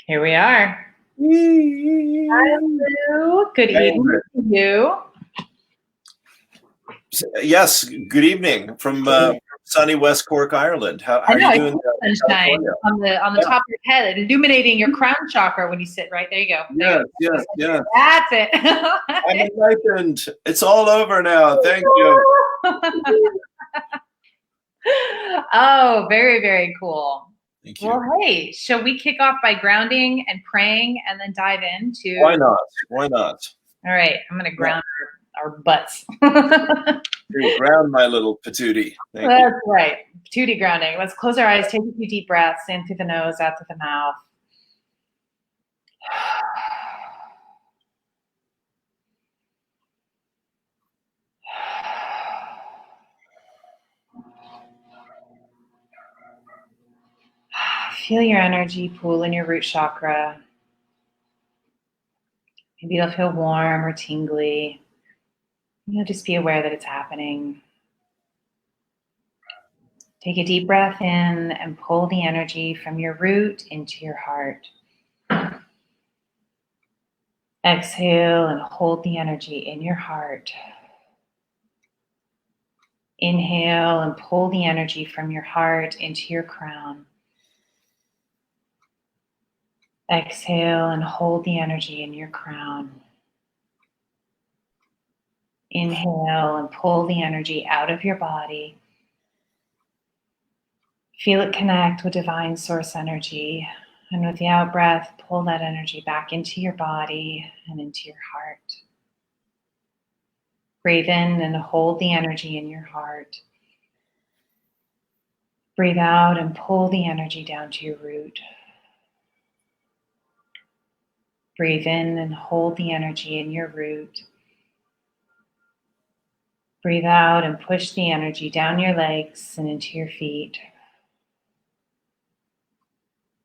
Here we are. Hi, Lou. Good evening to you. Yes, good evening from sunny West Cork, Ireland. How I are know you I doing see there in sunshine California? on the Yeah. top of your head, illuminating your crown chakra when you sit right there. You go. There you go. Yes. That's it. I'm enlightened. It's all over now. Thank you. Oh, very, very cool. Thank Well, you. hey, shall we kick off by grounding and praying and then dive into? Why not? Why not? All right, I'm going to ground our butts. Ground my little patootie. Thank you. That's right. Patootie grounding. Let's close our eyes, take a few deep breaths in through the nose, out through the mouth. Feel your energy pool in your root chakra. Maybe it'll feel warm or tingly. Just be aware that it's happening. Take a deep breath in and pull the energy from your root into your heart. Exhale and hold the energy in your heart. Inhale and pull the energy from your heart into your crown. Exhale and hold the energy in your crown. Inhale and pull the energy out of your body. Feel it connect with divine source energy. And with the out breath, pull that energy back into your body and into your heart. Breathe in and hold the energy in your heart. Breathe out and pull the energy down to your root. Breathe in and hold the energy in your root. Breathe out and push the energy down your legs and into your feet.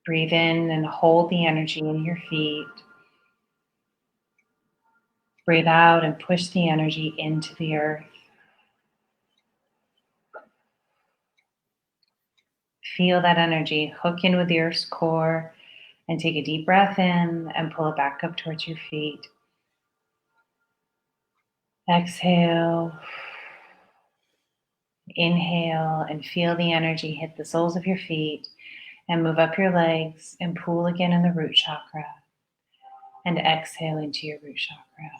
Breathe in and hold the energy in your feet. Breathe out and push the energy into the earth. Feel that energy hook in with the earth's core and take a deep breath in and pull it back up towards your feet. Exhale. Inhale and feel the energy hit the soles of your feet and move up your legs and pool again in the root chakra. And exhale into your root chakra.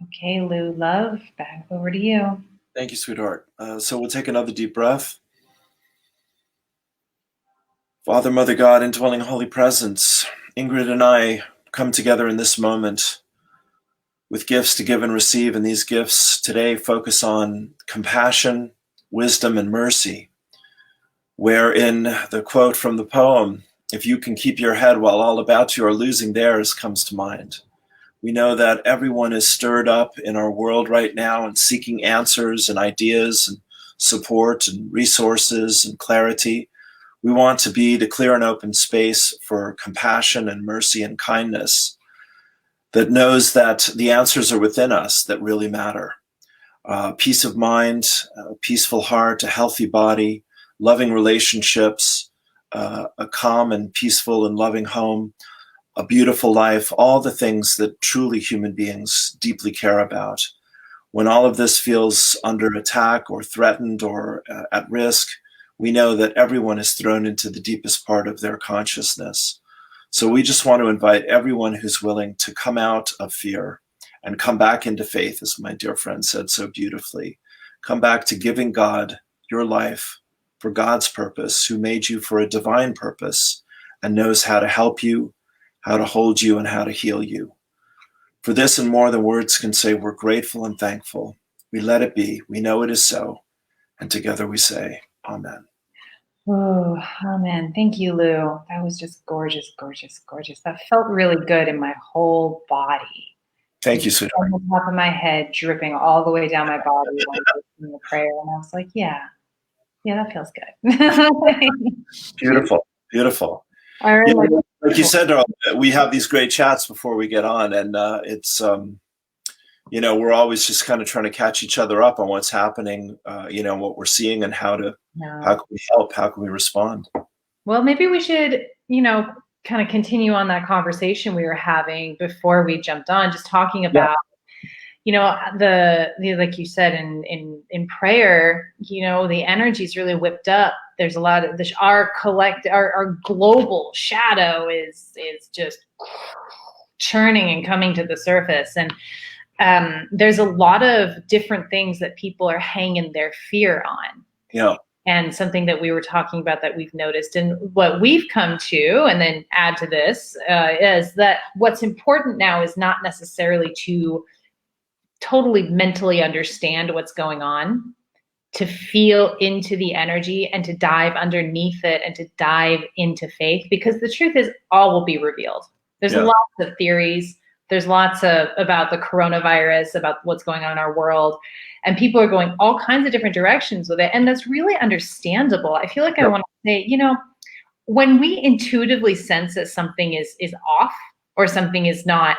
Okay, Lou, love, back over to you. Thank you, sweetheart. So we'll take another deep breath. Father, Mother God, indwelling Holy Presence, Ingrid and I come together in this moment with gifts to give and receive, and these gifts today focus on compassion, wisdom, and mercy, where in the quote from the poem, "If you can keep your head while all about you are losing theirs," comes to mind. We know that everyone is stirred up in our world right now and seeking answers and ideas and support and resources and clarity. We want to be the clear and open space for compassion and mercy and kindness that knows that the answers are within us that really matter. Peace of mind, a peaceful heart, a healthy body, loving relationships, a calm and peaceful and loving home, a beautiful life, all the things that truly human beings deeply care about. When all of this feels under attack or threatened or at risk, we know that everyone is thrown into the deepest part of their consciousness. So we just want to invite everyone who's willing to come out of fear and come back into faith, as my dear friend said so beautifully. Come back to giving God your life for God's purpose, who made you for a divine purpose and knows how to help you, how to hold you, and how to heal you. For this and more than words can say, we're grateful and thankful. We let it be. We know it is so. And together we say, Amen. Oh, amen. Thank you, Lou. That was just gorgeous, gorgeous, gorgeous. That felt really good in my whole body. Thank you, sweetheart. From the top of my head, dripping all the way down my body when I was in the prayer. And I was like, yeah, that feels good. Beautiful, beautiful. All right. Yeah, like you said, we have these great chats before we get on, and it's we're always just kind of trying to catch each other up on what's happening, what we're seeing, and how can we help, how can we respond. Well, maybe we should kind of continue on that conversation we were having before we jumped on, just talking about, the like you said in prayer, the energy is really whipped up. There's a lot of this, our global shadow is just churning and coming to the surface. And there's a lot of different things that people are hanging their fear on. Yeah. And something that we were talking about that we've noticed and what we've come to, and then add to this, is that what's important now is not necessarily to totally mentally understand what's going on, to feel into the energy and to dive underneath it and to dive into faith, because the truth is all will be revealed. There's lots of theories. There's lots about the coronavirus, about what's going on in our world. And people are going all kinds of different directions with it. And that's really understandable. I feel like I want to say, when we intuitively sense that something is off or something is not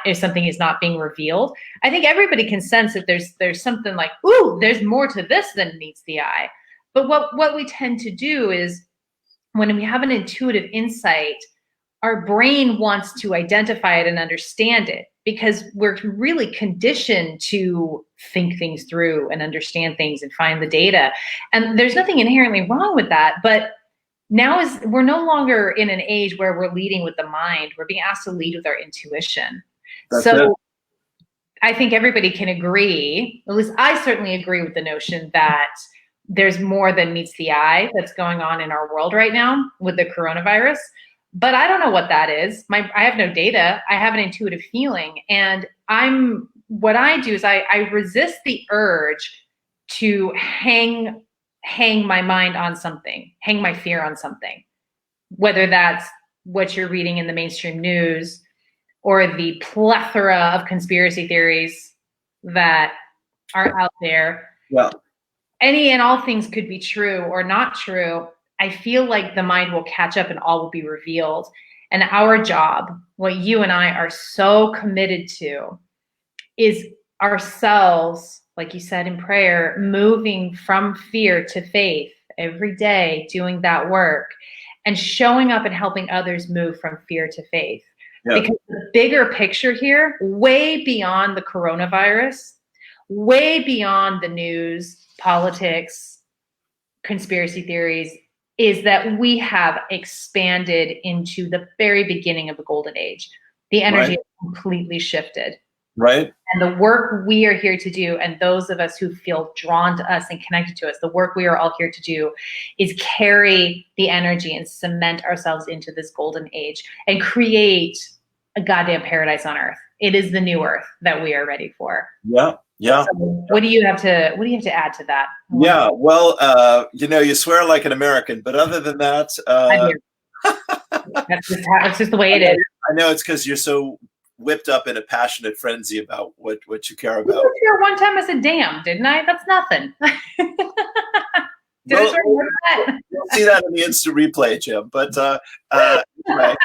being revealed, I think everybody can sense that there's something like, ooh, there's more to this than meets the eye. But what we tend to do is when we have an intuitive insight, our brain wants to identify it and understand it, because we're really conditioned to think things through and understand things and find the data. And there's nothing inherently wrong with that. But we're no longer in an age where we're leading with the mind. We're being asked to lead with our intuition. That's it. I think everybody can agree, at least I certainly agree with the notion that there's more than meets the eye that's going on in our world right now with the coronavirus. But I don't know what that is. I have no data. I have an intuitive feeling. And what I do is I resist the urge to hang my mind on something, hang my fear on something, whether that's what you're reading in the mainstream news or the plethora of conspiracy theories that are out there. Yeah. Any and all things could be true or not true. I feel like the mind will catch up and all will be revealed. And our job, what you and I are so committed to, is ourselves, like you said in prayer, moving from fear to faith every day, doing that work and showing up and helping others move from fear to faith. Yeah. Because the bigger picture here, way beyond the coronavirus, way beyond the news, politics, conspiracy theories, is that we have expanded into the very beginning of the golden age. The energy has completely shifted. Right. And the work we are here to do, and those of us who feel drawn to us and connected to us, the work we are all here to do is carry the energy and cement ourselves into this golden age and create a goddamn paradise on earth. It is the new earth that we are ready for. Yeah. Yeah. So what do you have to add to that? Yeah. Well, you swear like an American, but other than that, I do. That's just the way it is. I know it's because you're so whipped up in a passionate frenzy about what you care about. One time I said "damn," didn't I? That's nothing. You'll see that in the instant replay, Jim. But anyway,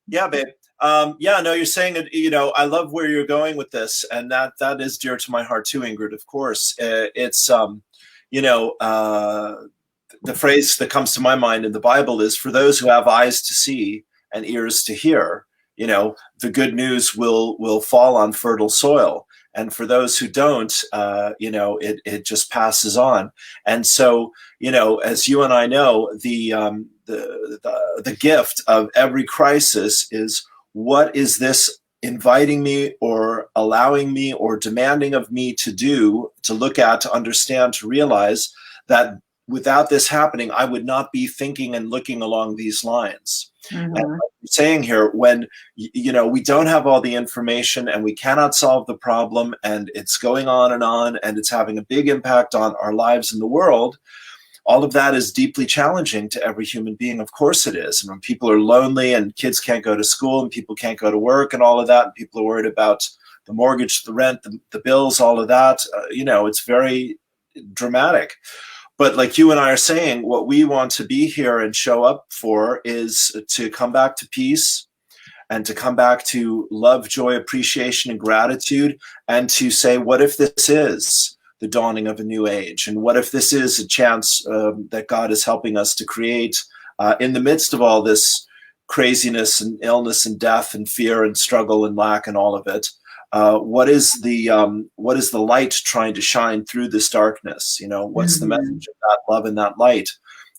yeah, babe. No, you're saying it. I love where you're going with this, and that is dear to my heart too, Ingrid. Of course, it's the phrase that comes to my mind in the Bible is, "For those who have eyes to see and ears to hear, the good news will fall on fertile soil, and for those who don't, it just passes on." And so, as you and I know, the gift of every crisis is, what is this inviting me or allowing me or demanding of me to do, to look at, to understand, to realize that without this happening, I would not be thinking and looking along these lines. Mm-hmm. And like you're saying here, when we don't have all the information and we cannot solve the problem, and it's going on and it's having a big impact on our lives in the world, all of that is deeply challenging to every human being. Of course it is. And when people are lonely and kids can't go to school and people can't go to work and all of that, and people are worried about the mortgage, the rent, the bills, all of that, it's very dramatic. But like you and I are saying, what we want to be here and show up for is to come back to peace and to come back to love, joy, appreciation, and gratitude, and to say, what if this is the dawning of a new age? And what if this is a chance that God is helping us to create in the midst of all this craziness and illness and death and fear and struggle and lack and all of it, what is the light trying to shine through this darkness? What's the message of that love and that light?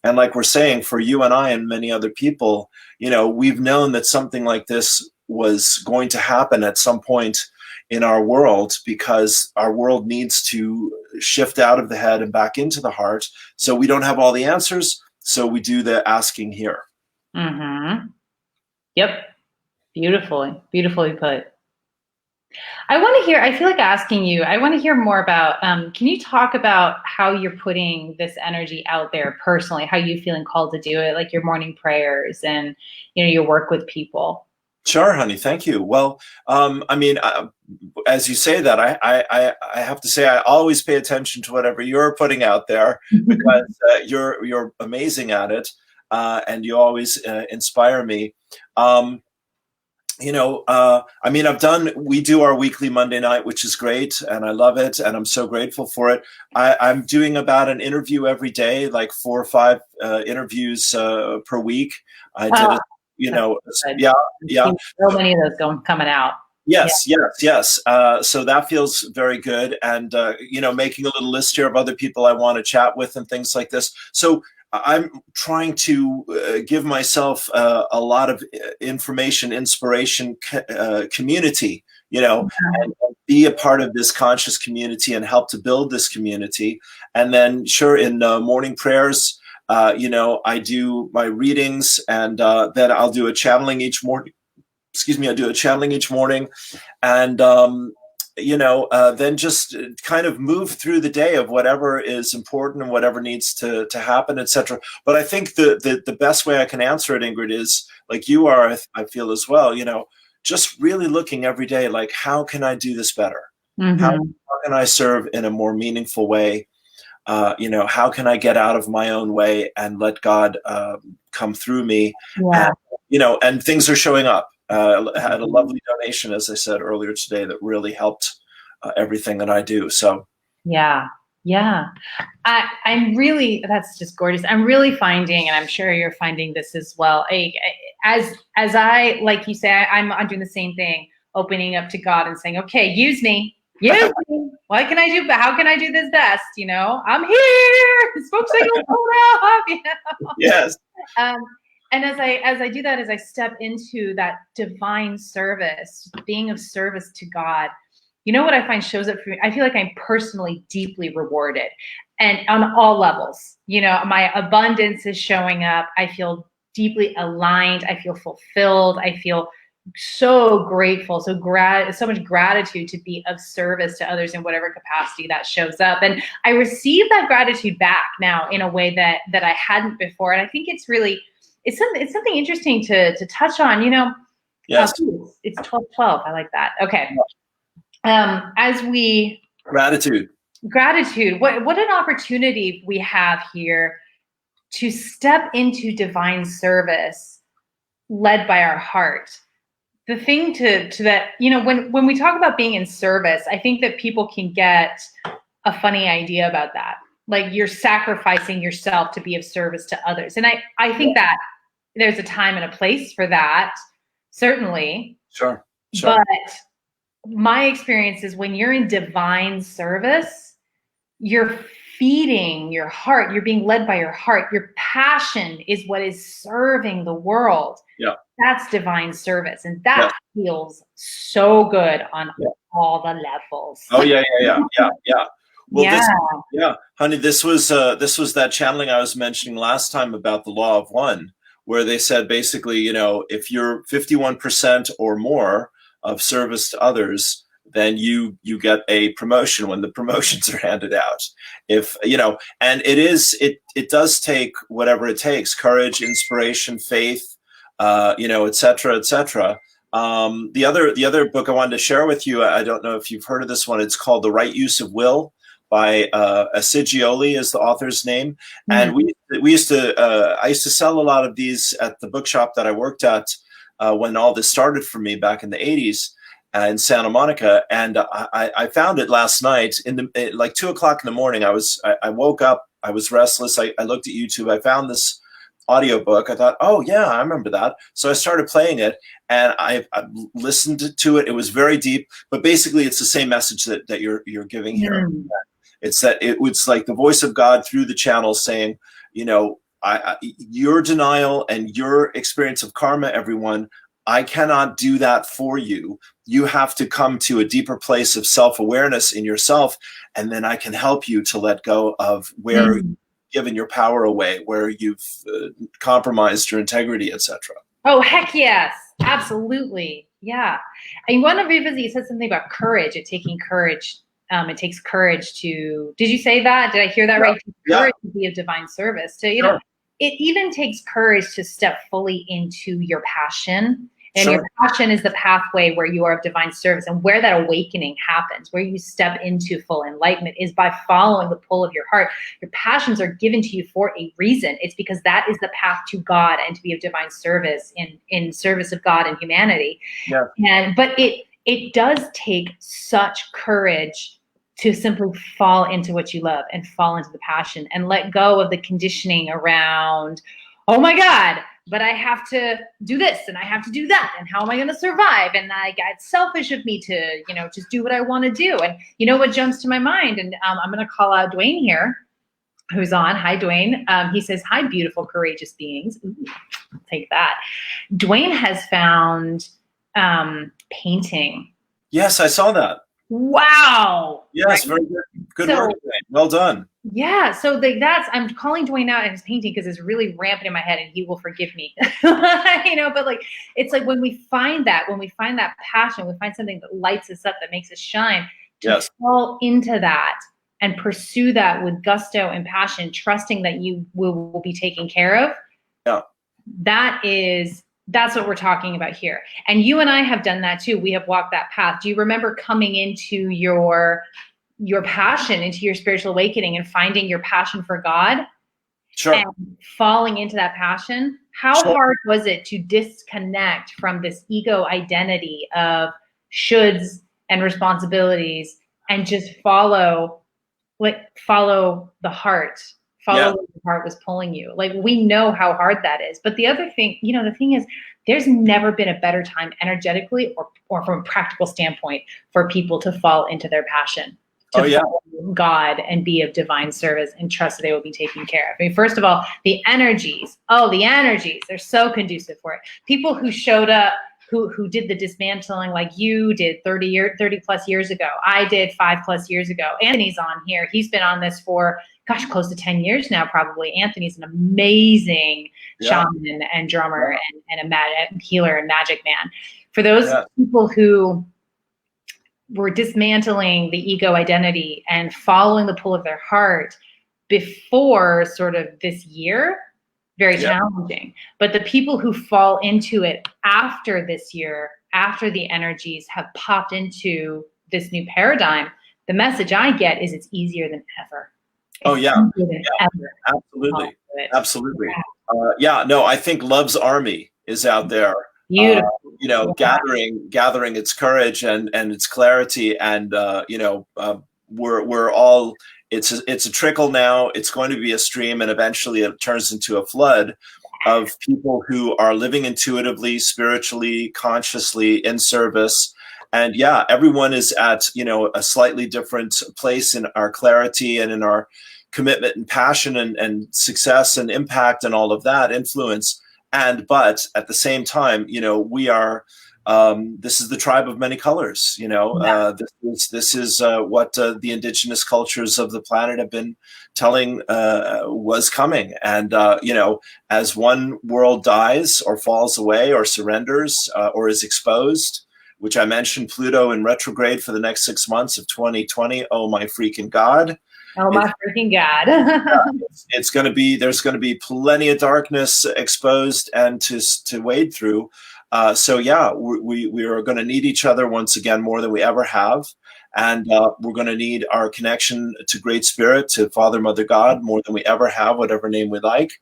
And like we're saying, for you and I and many other people, we've known that something like this was going to happen at some point in our world, because our world needs to shift out of the head and back into the heart. So we don't have all the answers, so we do the asking here. Mm-hmm. Yep. Beautifully put. I want to hear, I feel like asking you, I want to hear more about, can you talk about how you're putting this energy out there personally, how you feeling called to do it, like your morning prayers and, your work with people? Sure, honey. Thank you. Well, as you say that, I have to say I always pay attention to whatever you're putting out there, because you're amazing at it, and you always inspire me. We do our weekly Monday night, which is great, and I love it, and I'm so grateful for it. I'm doing about an interview every day, like 4 or 5 interviews per week. I did it. Yeah. So many of those coming out. Yes. So that feels very good. And, making a little list here of other people I want to chat with and things like this. So I'm trying to give myself a lot of information, inspiration, community, and be a part of this conscious community and help to build this community. And then sure, in morning prayers, I do my readings, and then I'll do a channeling each morning. I do a channeling each morning, and then just kind of move through the day of whatever is important and whatever needs to happen, etc. But I think the best way I can answer it, Ingrid, is like you are. I feel as well. Just really looking every day, like, how can I do this better? Mm-hmm. How can I serve in a more meaningful way? How can I get out of my own way and let God come through me? Yeah. And things are showing up. I had a lovely donation, as I said earlier today, that really helped everything that I do. So yeah. I'm really, that's just gorgeous. I'm really finding, and I'm sure you're finding this as well. As I, like you say, I'm doing the same thing, opening up to God and saying, okay, use me. What can I do? But how can I do this best? I'm here. Spokes like a photo. Yes. And as I do that, as I step into that divine service, being of service to God, what I find shows up for me? I feel like I'm personally deeply rewarded, and on all levels. My abundance is showing up. I feel deeply aligned. I feel fulfilled. I feel so grateful, so much gratitude to be of service to others in whatever capacity that shows up. And I receive that gratitude back now in a way that I hadn't before. And I think it's something interesting to touch on, Yes. It's 12:12. I like that. Okay. As we gratitude, what an opportunity we have here to step into divine service led by our heart. The thing to that, when we talk about being in service, I think that people can get a funny idea about that. Like, you're sacrificing yourself to be of service to others. And I think that there's a time and a place for that, certainly. Sure. But my experience is when you're in divine service, you're feeding your heart. You're being led by your heart. Your passion is what is serving the world. Yeah. That's divine service. And that feels so good on all the levels. Oh, yeah. Well, honey, this was that channeling I was mentioning last time about the law of one, where they said basically, if you're 51% or more of service to others, then you get a promotion when the promotions are handed out. If and it does take whatever it takes: courage, inspiration, faith, et cetera, et cetera. The other book I wanted to share with you, I don't know if you've heard of this one. It's called The Right Use of Will by Asigioli is the author's name. Mm-hmm. And we used to I used to sell a lot of these at the bookshop that I worked at when all this started for me back in the 80s in Santa Monica. And I found it last night like 2:00 in the morning. I woke up, I was restless. I looked at YouTube. I found this audiobook. I thought, oh yeah, I remember that. So I started playing it, and I listened to it. It was very deep, but basically it's the same message that you're giving here. Mm. It's that it's like the voice of God through the channels saying, you know, your denial and your experience of karma, everyone, I cannot do that for you. You have to come to a deeper place of self-awareness in yourself, and then I can help you to let go of where you've given your power away, where you've compromised your integrity, etc. Oh, heck yes. Absolutely. Yeah. I want to revisit, you said something about courage, it taking courage. It takes courage to, did you say that? Did I hear that right? Courage to be of divine service. To, you know, it even takes courage to step fully into your passion. And your passion is the pathway where you are of divine service, and where that awakening happens, where you step into full enlightenment, is by following the pull of your heart. Your passions are given to you for a reason. It's because that is the path to God and to be of divine service, in service of God and humanity. Yeah. But it does take such courage to simply fall into what you love and fall into the passion and let go of the conditioning around, oh my God, but I have to do this and I have to do that. And how am I going to survive? And it's selfish of me to, you know, just do what I want to do. And you know what jumps to my mind? And I'm going to call out Dwayne here, who's on. Hi, Dwayne. He says, hi, beautiful, courageous beings. Ooh, I'll take that. Dwayne has found painting. Yes, I saw that. Wow. Yes, right? Very good. Good work, Dwayne. Well done. Yeah, so I'm calling Dwayne out in his painting because it's really rampant in my head, and he will forgive me. You know, but like, it's like when we find that passion, we find something that lights us up, that makes us shine, to fall into that and pursue that with gusto and passion, trusting that you will be taken care of. Yeah. That's what we're talking about here. And you and I have done that too. We have walked that path. Do you remember coming into your passion, into your spiritual awakening, and finding your passion for God? Sure. And falling into that passion? How hard was it to disconnect from this ego identity of shoulds and responsibilities and just follow the heart? Follow where the heart was pulling you. Like, we know how hard that is. But the other thing, you know, the thing is, there's never been a better time energetically or from a practical standpoint for people to fall into their passion, to follow God and be of divine service and trust that they will be taken care of. I mean, first of all, the energies, they're so conducive for it. People who showed up, who did the dismantling like you did 30 plus years ago. I did 5+ years ago. Anthony's on here. He's been on this for, close to 10 years now, probably. Anthony's an amazing shaman and drummer and a healer and magic man. For those people who were dismantling the ego identity and following the pull of their heart before sort of this year, very challenging. But the people who fall into it after this year, after the energies have popped into this new paradigm, the message I get is it's easier than ever. Absolutely. Absolutely. No, I think Love's Army is out there, you know, gathering its courage and its clarity. And, you know, we're all, it's a trickle now. It's going to be a stream, and eventually it turns into a flood of people who are living intuitively, spiritually, consciously, in service. And everyone is at, you know, a slightly different place in our clarity and in our commitment and passion and success and impact and all of that influence. But at the same time, you know, we are, this is the tribe of many colors, you know, this is what the indigenous cultures of the planet have been telling was coming. And, you know, as one world dies or falls away or surrenders or is exposed, which I mentioned, Pluto in retrograde for the next 6 months of 2020. Oh, my freaking God. Oh, my freaking God. It's going to be, there's going to be plenty of darkness exposed and to wade through. We are going to need each other once again more than we ever have. And we're going to need our connection to Great Spirit, to Father, Mother, God, more than we ever have, whatever name we like.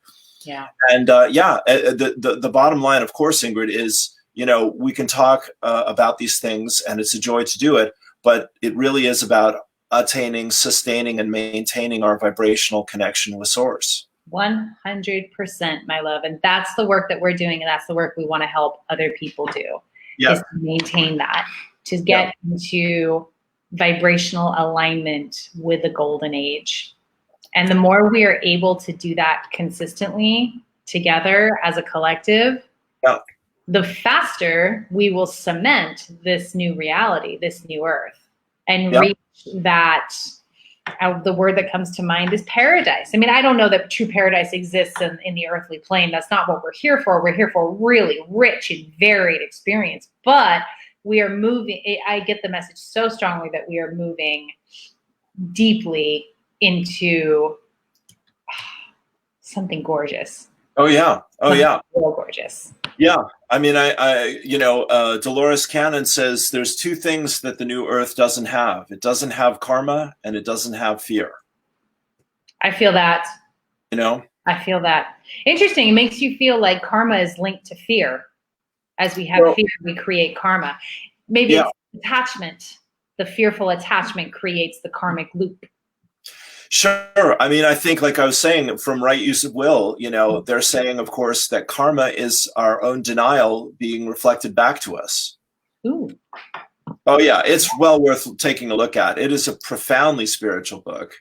Yeah. And the bottom line, of course, Ingrid, is, you know, we can talk about these things, and it's a joy to do it, but it really is about attaining, sustaining, and maintaining our vibrational connection with Source. 100%, my love. And that's the work that we're doing. And that's the work we want to help other people do, Yeah. is to maintain that, to get into vibrational alignment with the golden age. And the more we are able to do that consistently together as a collective, the faster we will cement this new reality, this new earth, and reach that. The word that comes to mind is paradise. I mean, I don't know that true paradise exists in the earthly plane. That's not what we're here for. We're here for a really rich and varied experience. But we are moving. I get the message so strongly that we are moving deeply into something gorgeous. Oh yeah. Oh yeah. Real gorgeous. Yeah. I mean, Dolores Cannon says there's two things that the new earth doesn't have. It doesn't have karma and it doesn't have fear. I feel that. You know? I feel that. Interesting. It makes you feel like karma is linked to fear. As we have fear, we create karma. Maybe it's attachment. The fearful attachment creates the karmic loop. Sure. I mean, I think, like I was saying, from right use of will, they're saying, of course, that karma is our own denial being reflected back to us. Ooh. Oh, yeah. It's well worth taking a look at. It is a profoundly spiritual book.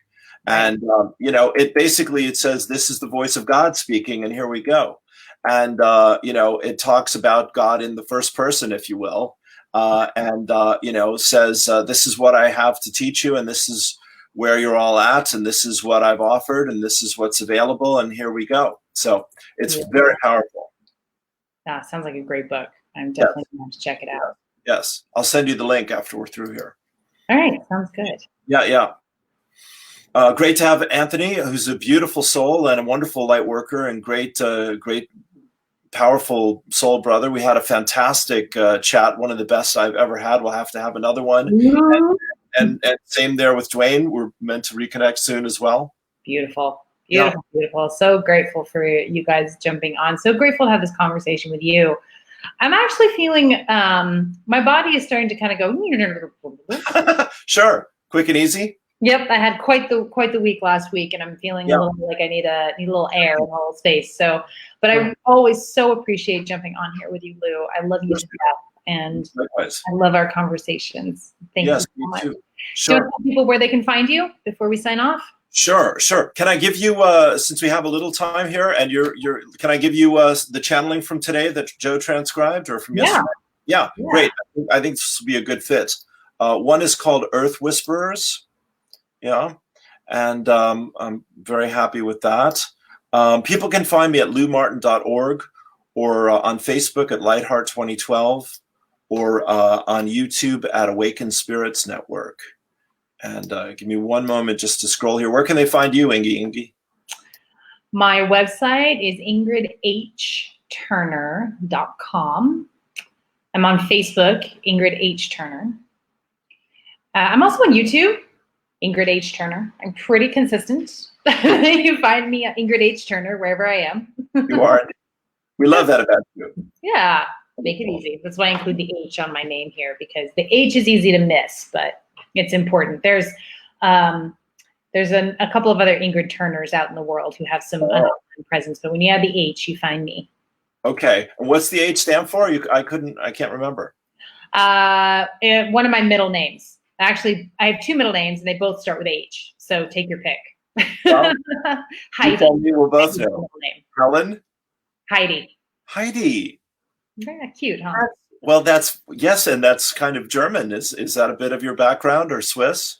And, it says, this is the voice of God speaking, and here we go. And, it talks about God in the first person, if you will, says, this is what I have to teach you, and this is where you're all at, and this is what I've offered, and this is what's available, and here we go. So it's very powerful. Yeah, sounds like a great book. I'm definitely going to check it out. Yes, I'll send you the link after we're through here. All right, sounds good. Yeah. Great to have Anthony, who's a beautiful soul and a wonderful light worker, and great, powerful soul brother. We had a fantastic chat, one of the best I've ever had. We'll have to have another one. Mm-hmm. And same there with Dwayne. We're meant to reconnect soon as well. Beautiful. So grateful for you guys jumping on. So grateful to have this conversation with you. I'm actually feeling my body is starting to kind of go. Sure. Quick and easy. Yep, I had quite the week last week, and I'm feeling a little like I need a little air and a little space. So, but I always so appreciate jumping on here with you, Lou. I love you to death. And likewise. I love our conversations. Thank you so much. Too. Do Sure. you want to tell people where they can find you before we sign off? Sure. Can I give you, since we have a little time here, and can I give you the channeling from today that Joe transcribed, or from yesterday? Yeah. Great. I think this will be a good fit. One is called Earth Whisperers. Yeah. And I'm very happy with that. People can find me at loumartin.org, or on Facebook at Lightheart 2012, or on YouTube at Awakened Spirits Network. And give me one moment just to scroll here. Where can they find you, Ingy? My website is ingridhturner.com. I'm on Facebook, Ingrid H. Turner. I'm also on YouTube, Ingrid H. Turner. I'm pretty consistent. You find me at Ingrid H. Turner wherever I am. You are. We love that about you. Yeah, make it easy. That's why I include the H on my name here, because the H is easy to miss, but it's important. There's a couple of other Ingrid Turners out in the world who have some presence, but when you add the H, you find me. Okay. And what's the H stand for? I can't remember. One of my middle names. Actually, I have two middle names, and they both start with H. So take your pick. Well, Heidi. We'll both know. Helen. Heidi. Very cute, huh? Well, and that's kind of German. Is that a bit of your background, or Swiss?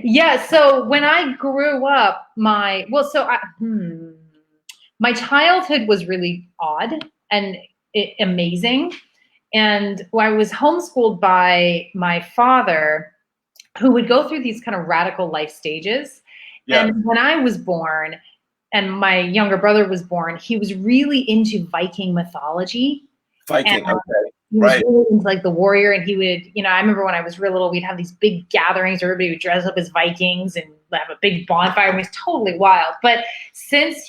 Yeah. So when I grew up, my childhood was really odd and amazing. And I was homeschooled by my father, who would go through these kind of radical life stages. Yeah. And when I was born and my younger brother was born, he was really into Viking mythology. Viking, okay. He was really into, like, the warrior, and he would, I remember when I was real little, we'd have these big gatherings where everybody would dress up as Vikings and have a big bonfire. It was totally wild. But since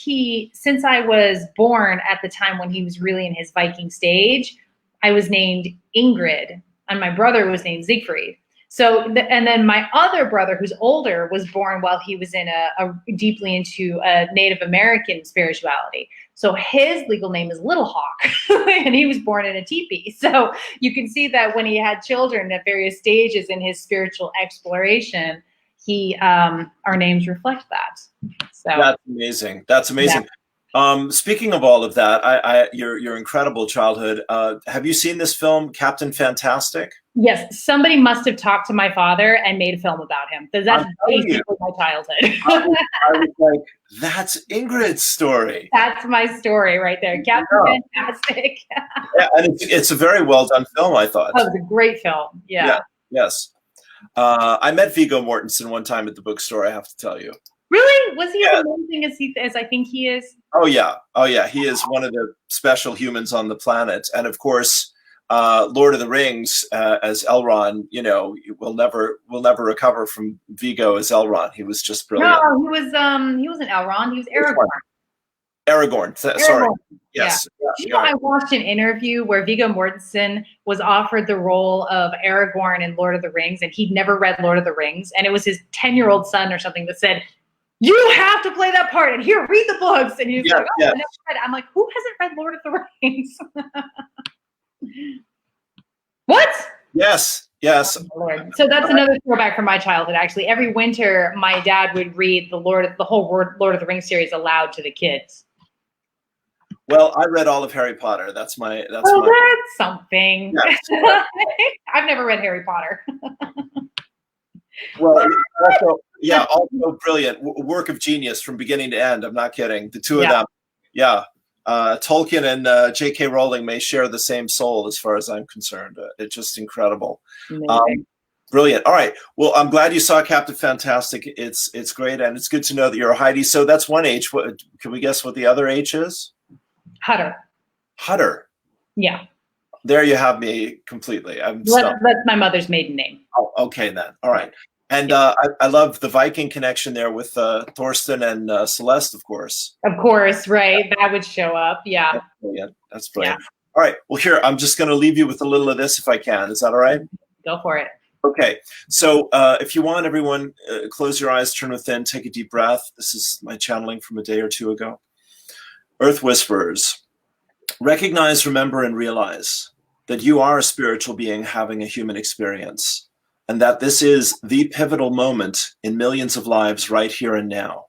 I was born at the time when he was really in his Viking stage, I was named Ingrid, and my brother was named Siegfried. And then my other brother, who's older, was born while he was in a deeply into a Native American spirituality. So his legal name is Little Hawk, and he was born in a teepee. So you can see that when he had children at various stages in his spiritual exploration, our names reflect that. So that's amazing. That's amazing. Yeah. Speaking of all of that, your incredible childhood. Have you seen this film, Captain Fantastic? Yes, somebody must have talked to my father and made a film about him, because that's basically my childhood. I was like, that's Ingrid's story. That's my story right there. Captain Fantastic. Yeah, and it's a very well done film, I thought. Oh, it was a great film. Yeah. Yes. I met Viggo Mortensen one time at the bookstore, I have to tell you. Really? Was he as amazing as I think he is? Oh yeah. He is one of the special humans on the planet. And of course, Lord of the Rings as Elrond, will never recover from Viggo as Elrond. He was just brilliant. No, he wasn't Elrond. He was Aragorn. Aragorn. Sorry. Yes. Yeah. I watched an interview where Viggo Mortensen was offered the role of Aragorn in Lord of the Rings, and he'd never read Lord of the Rings, and it was his 10-year-old son or something that said, "You have to play that part, and here, read the books." And he's like, "Oh, I never read it." I'm like, "Who hasn't read Lord of the Rings?" What? Yes. Oh, Lord. So that's another throwback from my childhood. Actually, every winter, my dad would read the whole Lord of the Rings series aloud to the kids. Well, I read all of Harry Potter. That's that's something. Yes. I've never read Harry Potter. Well, also brilliant work of genius from beginning to end. I'm not kidding. The two of them. Yeah. Tolkien and J.K. Rowling may share the same soul as far as I'm concerned. It's just incredible. Brilliant. All right. Well, I'm glad you saw Captain Fantastic. It's great, and it's good to know that you're a Heidi. So that's one H. Can we guess what the other H is? Hutter. Yeah. There you have me completely. That's my mother's maiden name. Oh, okay then. All right. And I love the Viking connection there with Thorsten and Celeste, of course. Of course, right. That would show up. Yeah. That's brilliant. Yeah. All right. Well, here, I'm just going to leave you with a little of this if I can. Is that all right? Go for it. Okay. So if you want, everyone, close your eyes, turn within, take a deep breath. This is my channeling from a day or two ago. Earth Whisperers. Recognize, remember, and realize that you are a spiritual being having a human experience, and that this is the pivotal moment in millions of lives right here and now.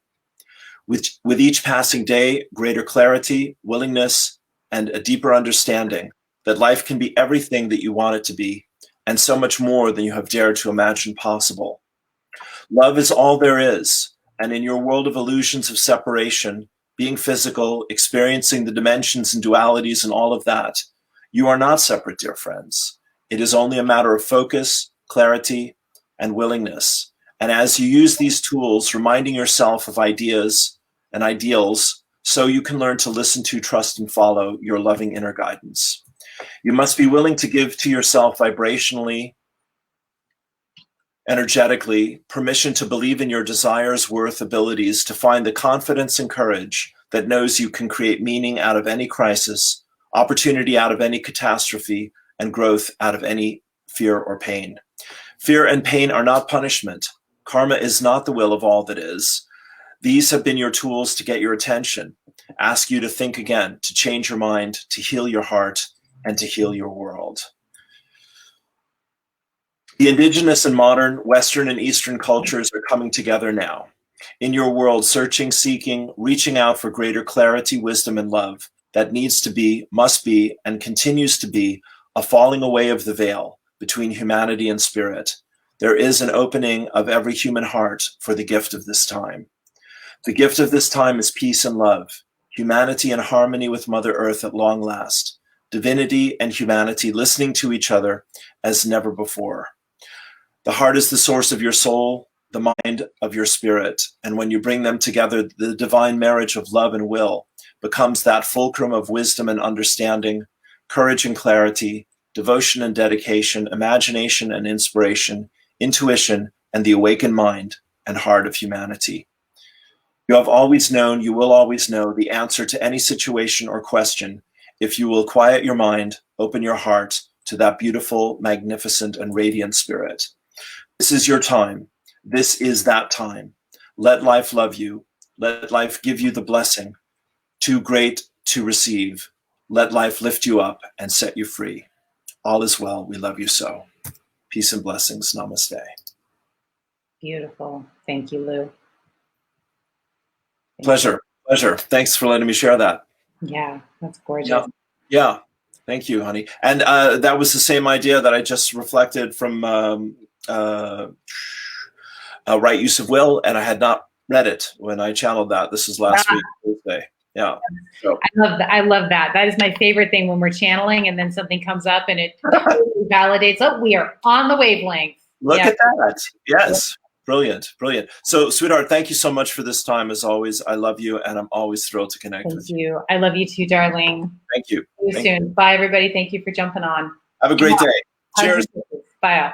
With each passing day, greater clarity, willingness, and a deeper understanding that life can be everything that you want it to be, and so much more than you have dared to imagine possible. Love is all there is, and in your world of illusions of separation, being physical, experiencing the dimensions and dualities and all of that, you are not separate, dear friends. It is only a matter of focus, clarity, and willingness. And as you use these tools, reminding yourself of ideas and ideals, so you can learn to listen to, trust, and follow your loving inner guidance. You must be willing to give to yourself vibrationally, energetically, permission to believe in your desires, worth, abilities, to find the confidence and courage that knows you can create meaning out of any crisis, opportunity out of any catastrophe, and growth out of any fear or pain. Fear and pain are not punishment. Karma is not the will of all that is. These have been your tools to get your attention, ask you to think again, to change your mind, to heal your heart, and to heal your world. The indigenous and modern Western and Eastern cultures are coming together now. In your world, searching, seeking, reaching out for greater clarity, wisdom, and love that needs to be, must be, and continues to be a falling away of the veil between humanity and spirit. There is an opening of every human heart for the gift of this time. The gift of this time is peace and love, humanity in harmony with Mother Earth at long last, divinity and humanity listening to each other as never before. The heart is the source of your soul, the mind of your spirit, and when you bring them together, the divine marriage of love and will becomes that fulcrum of wisdom and understanding, courage and clarity, devotion and dedication, imagination and inspiration, intuition and the awakened mind and heart of humanity. You have always known, you will always know the answer to any situation or question if you will quiet your mind, open your heart to that beautiful, magnificent, and radiant spirit. This is your time. This is that time. Let life love you. Let life give you the blessing. Too great to receive. Let life lift you up and set you free. All is well. We love you so. Peace and blessings. Namaste. Beautiful. Thank you, Lou. Pleasure. Pleasure. Thanks for letting me share that. Yeah, that's gorgeous. Yeah. Yeah. Thank you, honey. And that was the same idea that I just reflected from Right Use of Will, and I had not read it when I channeled that. This is last week, Thursday. Yeah. So. I love that. I love that. That is my favorite thing when we're channeling and then something comes up and it totally validates, oh, we are on the wavelength. Look at that. Yes. Brilliant. Brilliant. So, sweetheart, thank you so much for this time. As always, I love you, and I'm always thrilled to connect with you. Thank you. I love you too, darling. Thank you. See you soon. Bye, everybody. Thank you for jumping on. Have a great day. Cheers. Bye.